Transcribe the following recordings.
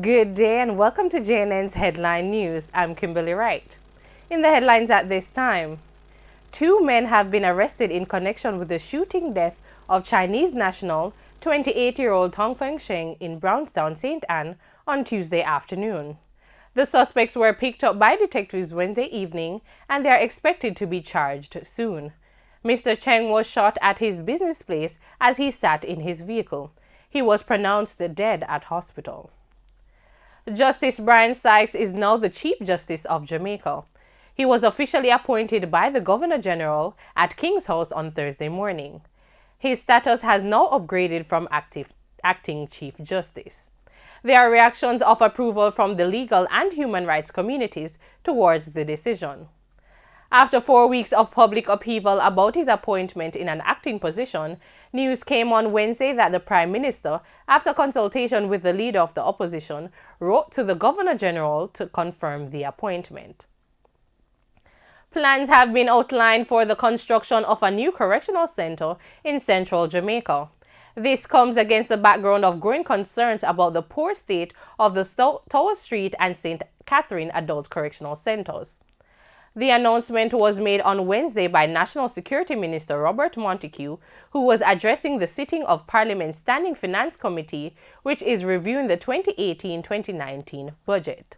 Good day and welcome to JNN's Headline News. I'm Kimberly Wright. In the headlines at this time, 2 men have been arrested in connection with the shooting death of Chinese national 28-year-old Tong Fengsheng in Brownstown, St. Anne on Tuesday afternoon. The suspects were picked up by detectives Wednesday evening and they are expected to be charged soon. Mr. Cheng was shot at his business place as he sat in his vehicle. He was pronounced dead at hospital. Justice Brian Sykes is now the Chief Justice of Jamaica. He was officially appointed by the Governor General at King's House on Thursday morning. His status has now upgraded from acting Chief Justice. There are reactions of approval from the legal and human rights communities towards the decision. After 4 weeks of public upheaval about his appointment in an acting position, news came on Wednesday that the Prime Minister, after consultation with the leader of the opposition, wrote to the Governor General to confirm the appointment. Plans have been outlined for the construction of a new correctional center in central Jamaica. This comes against the background of growing concerns about the poor state of the Tower Street and St. Catherine Adult Correctional Centers. The announcement was made on Wednesday by National Security Minister Robert Montague, who was addressing the sitting of Parliament's Standing Finance Committee, which is reviewing the 2018-2019 budget.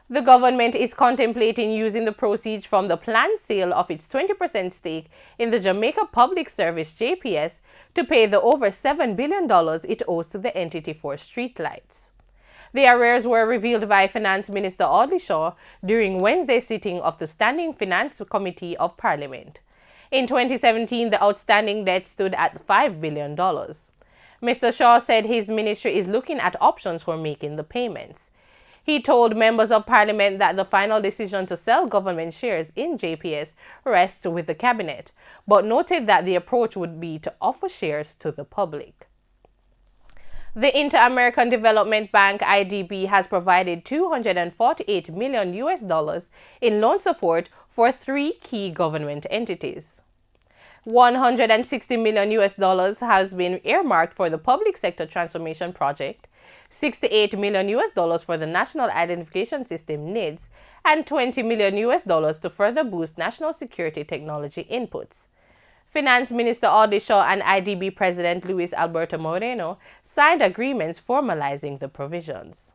The government is contemplating using the proceeds from the planned sale of its 20% stake in the Jamaica Public Service JPS to pay the over $7 billion it owes to the entity for streetlights. The arrears were revealed by Finance Minister Audley Shaw during Wednesday's sitting of the Standing Finance Committee of Parliament. In 2017, the outstanding debt stood at $5 billion. Mr. Shaw said his ministry is looking at options for making the payments. He told members of Parliament that the final decision to sell government shares in JPS rests with the Cabinet, but noted that the approach would be to offer shares to the public. The Inter-American Development Bank (IDB) has provided $248 million in loan support for 3 key government entities. $160 million has been earmarked for the Public Sector Transformation Project, $68 million for the National Identification System (NIDS), and $20 million to further boost national security technology inputs. Finance Minister Audley Shaw and IDB President Luis Alberto Moreno signed agreements formalizing the provisions.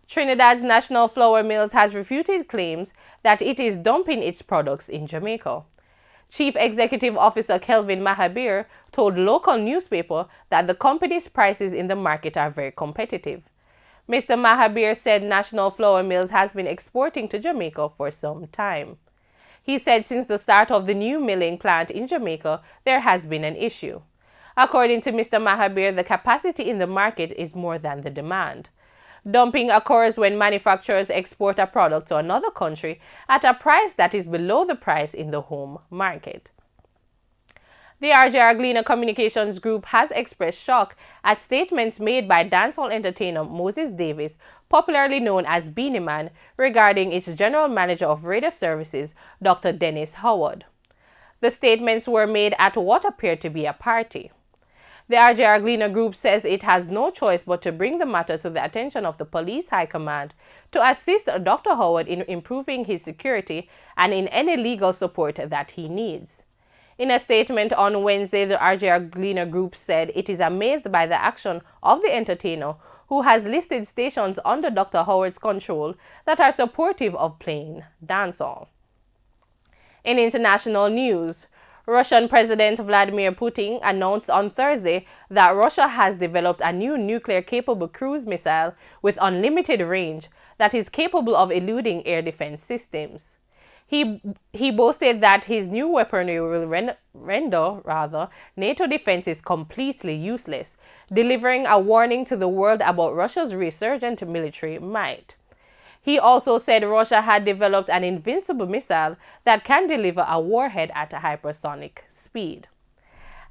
Trinidad's National Flour Mills has refuted claims that it is dumping its products in Jamaica. Chief Executive Officer Kelvin Mahabir told local newspaper that the company's prices in the market are very competitive. Mr. Mahabir said National Flour Mills has been exporting to Jamaica for some time. He said since the start of the new milling plant in Jamaica, there has been an issue. According to Mr. Mahabir, the capacity in the market is more than the demand. Dumping occurs when manufacturers export a product to another country at a price that is below the price in the home market. The RJR Gleaner Communications Group has expressed shock at statements made by dancehall entertainer Moses Davis, popularly known as Beenie Man, regarding its general manager of radio services, Dr. Dennis Howard. The statements were made at what appeared to be a party. The RJR Gleaner Group says it has no choice but to bring the matter to the attention of the Police High Command to assist Dr. Howard in improving his security and in any legal support that he needs. In a statement on Wednesday, the RJR Gleaner Group said it is amazed by the action of the entertainer, who has listed stations under Dr. Howard's control that are supportive of playing dancehall. In international news, Russian President Vladimir Putin announced on Thursday that Russia has developed a new nuclear-capable cruise missile with unlimited range that is capable of eluding air defense systems. He boasted that his new weaponry will render NATO defenses completely useless, delivering a warning to the world about Russia's resurgent military might. He also said Russia had developed an invincible missile that can deliver a warhead at a hypersonic speed.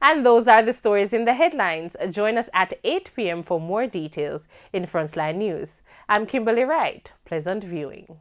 And those are the stories in the headlines. Join us at 8 p.m. for more details in Frontline News. I'm Kimberly Wright. Pleasant viewing.